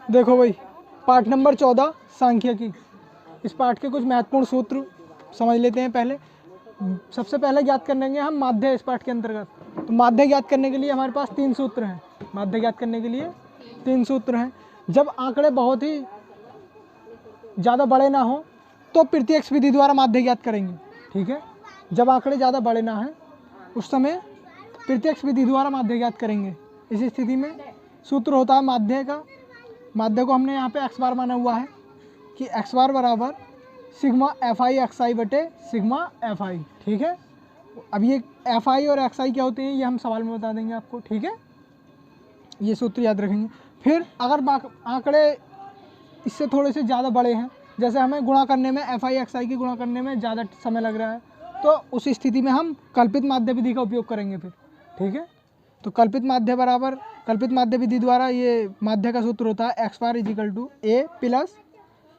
देखो भाई, पाठ नंबर 14 सांख्यिकी। इस पाठ के कुछ महत्वपूर्ण सूत्र समझ लेते हैं। पहले सबसे पहले ज्ञात करेंगे हम माध्य इस पाठ के अंतर्गत। तो माध्य ज्ञात करने के लिए हमारे पास 3 सूत्र हैं। माध्य ज्ञात करने के लिए 3 सूत्र हैं। जब आंकड़े बहुत ही ज़्यादा बड़े ना हो तो प्रत्यक्ष विधि द्वारा माध्य ज्ञात करेंगे। ठीक है, जब आंकड़े ज़्यादा बड़े ना हैं उस समय प्रत्यक्ष विधि द्वारा माध्य ज्ञात करेंगे। इस स्थिति में सूत्र होता है माध्य का। माध्य को हमने यहाँ पे एक्स बार माना हुआ है कि एक्स बार बराबर सिग्मा एफ आई एक्स आई बटे सिग्मा एफ आई। ठीक है, अब ये एफ आई और एक्स आई क्या होते हैं ये हम सवाल में बता देंगे आपको। ठीक है, ये सूत्र याद रखेंगे। फिर अगर आंकड़े इससे थोड़े से ज़्यादा बड़े हैं, जैसे हमें गुणा करने में एफ आई एक्स आई की गुणा करने में ज़्यादा समय लग रहा है, तो उस स्थिति में हम कल्पित माध्य विधि का उपयोग करेंगे फिर। ठीक है, तो कल्पित माध्य बराबर कल्पित माध्य विधि द्वारा ये माध्य का सूत्र होता है X bar is equal to A plus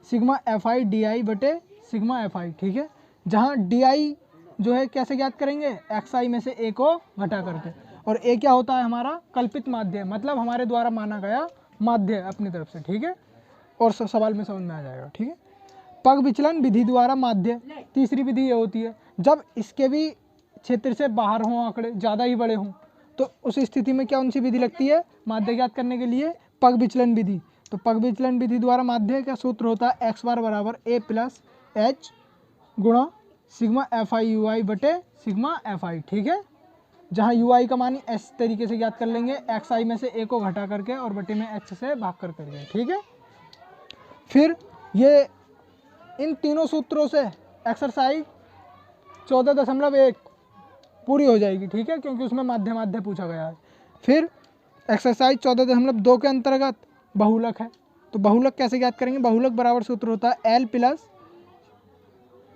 sigma F I D I बटे सिग्मा एफ आई। ठीक है, जहाँ डी आई जो है कैसे ज्ञात करेंगे, एक्स आई में से ए को घटा करके, और ए क्या होता है हमारा कल्पित माध्य, मतलब हमारे द्वारा माना गया माध्य अपनी तरफ से। ठीक है, और सवाल में समझ में आ जाएगा। ठीक है, पग विचलन विधि द्वारा माध्य, तीसरी विधि ये होती है जब इसके भी क्षेत्र से बाहर हों आंकड़े, ज़्यादा ही बड़े हों, तो उस स्थिति में क्या उनसी विधि लगती है माध्य ज्ञात करने के लिए, पग विचलन विधि। तो पग विचलन विधि द्वारा माध्य का सूत्र होता है एक्स बार बराबर ए प्लस एच गुणा सिग्मा एफ आई यू आई बटे सिग्मा एफ आई। ठीक है, जहाँ यू आई का मान इस तरीके से ज्ञात कर लेंगे, एक्स आई में से ए को घटा करके और बटे में एच से भाग कर करके। ठीक है, फिर ये इन तीनों सूत्रों से एक्सरसाइज 14.1 पूरी हो जाएगी। ठीक है, क्योंकि उसमें माध्य माध्य पूछा गया है। फिर एक्सरसाइज 14.2 के अंतर्गत बहुलक है। तो बहुलक कैसे ज्ञात करेंगे, बहुलक बराबर सूत्र होता है L plus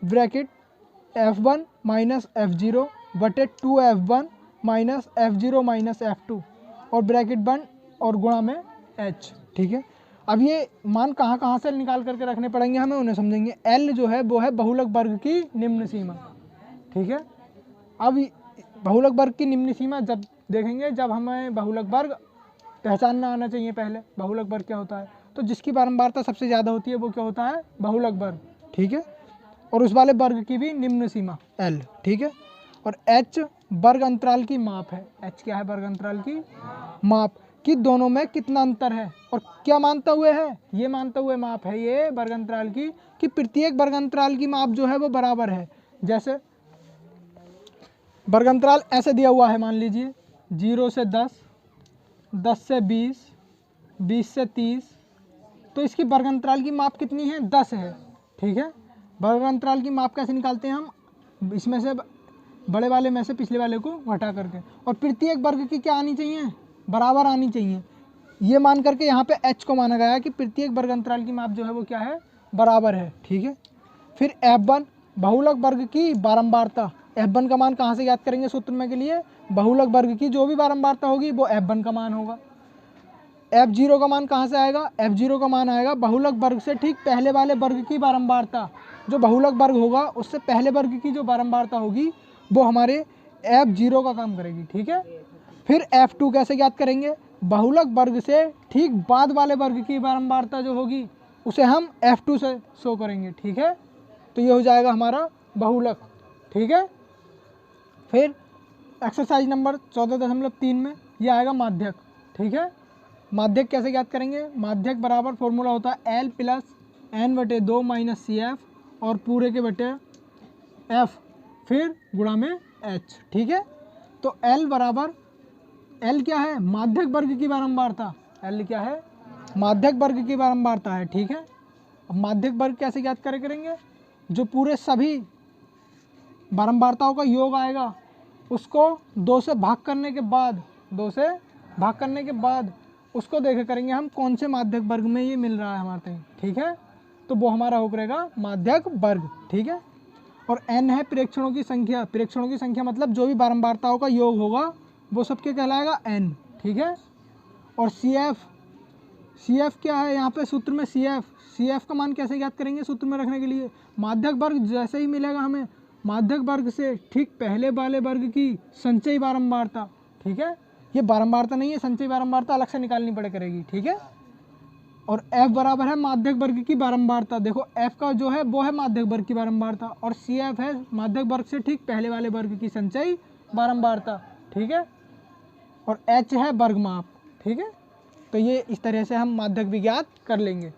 bracket F1 minus F0 बटे 2F1 minus F0 minus F2 और ब्रैकेट बंद और गुणा में H। ठीक है, अब ये मान कहाँ कहाँ से निकाल करके रखने पड़ेंगे हमें, उन्हें समझेंगे। L जो है वो है बहुलक वर्ग की निम्न सीमा। ठीक है, अब बहुलक वर्ग की निम्न सीमा जब देखेंगे जब हमें बहुलक वर्ग पहचानना आना चाहिए। पहले बहुलक वर्ग क्या होता है, तो जिसकी बारंबारता सबसे ज़्यादा होती है वो क्या होता है बहुलक वर्ग। ठीक है, और उस वाले वर्ग की भी निम्न सीमा L। ठीक है, और H वर्ग अंतराल की माप है। H क्या है, वर्ग अंतराल की माप कि दोनों में कितना अंतर है, और क्या मानता हुए है, ये मानता हुए माप है ये वर्ग अंतराल की कि प्रत्येक वर्ग अंतराल की माप जो है वो बराबर है। जैसे वर्ग अंतराल ऐसे दिया हुआ है, मान लीजिए 0 से 10, 10 से 20, 20 से 30, तो इसकी वर्ग अंतराल की माप कितनी है, 10 है। ठीक है, वर्ग अंतराल की माप कैसे निकालते हैं हम, इसमें से बड़े वाले में से पिछले वाले को घटा करके, और प्रत्येक वर्ग की क्या आनी चाहिए, बराबर आनी चाहिए। ये मान करके यहाँ पे H को माना गया है कि प्रत्येक वर्ग अंतराल की माप जो है वो क्या है, बराबर है। ठीक है, फिर F1 बहुलक वर्ग की बारंबारता। F1 का मान कहाँ से ज्ञात करेंगे सूत्र में के लिए, बहुलक वर्ग की जो भी बारंबारता होगी वो F1 का मान होगा। F0 का मान कहाँ से आएगा, F0 का मान आएगा बहुलक वर्ग से ठीक पहले वाले वर्ग की बारंबारता। जो बहुलक वर्ग होगा उससे पहले वर्ग की जो बारंबारता होगी वो हमारे F0 का काम करेगी। ठीक है, फिर F2 कैसे ज्ञात करेंगे, बहुलक वर्ग से ठीक बाद वाले वर्ग की बारंबारता जो होगी उसे हम F2 से शो करेंगे। ठीक है, तो ये हो जाएगा हमारा बहुलक। ठीक है, फिर एक्सरसाइज नंबर 14.3 में ये आएगा माध्यक। ठीक है, माध्यक कैसे ज्ञात करेंगे, माध्यक बराबर फॉर्मूला होता है L प्लस N बटे 2 माइनस CF और पूरे के बटे F फिर गुणा में H। ठीक है, तो L बराबर, L क्या है, माध्यक वर्ग की बारंबारता। L क्या है, माध्यक वर्ग की बारंबारता है। ठीक है, अब माध्यक वर्ग कैसे ज्ञात करेंगे, जो पूरे सभी बारंबारताओं का योग आएगा उसको 2 से भाग करने के बाद, 2 से भाग करने के बाद उसको देखे करेंगे हम कौन से माध्यक वर्ग में ये मिल रहा है हमारे। ठीक है, तो वो हमारा हो करेगा माध्यक वर्ग। ठीक है, और N है प्रेक्षणों की संख्या। प्रेक्षणों की संख्या मतलब जो भी बारंबारताओं का योग होगा वो सबके कहलाएगा N। ठीक है, और CF क्या है यहाँ पे सूत्र में, CF का मान कैसे ज्ञात करेंगे सूत्र में रखने के लिए, माध्यक वर्ग जैसे ही मिलेगा हमें माध्यक वर्ग से ठीक पहले वाले वर्ग की संचयी बारंबारता। ठीक है, ये बारंबारता नहीं है, संचयी बारंबारता अलग से निकालनी पड़े करेगी। ठीक है, और F बराबर है माध्यक वर्ग की बारंबारता। देखो F का जो है वो है माध्यक वर्ग की बारंबारता और CF है माध्यक वर्ग से ठीक पहले वाले वर्ग की संचयी बारंबारता, ठीक है। और H है वर्ग माप, ठीक है। तो ये इस तरह से हम माध्यक भी ज्ञात कर लेंगे।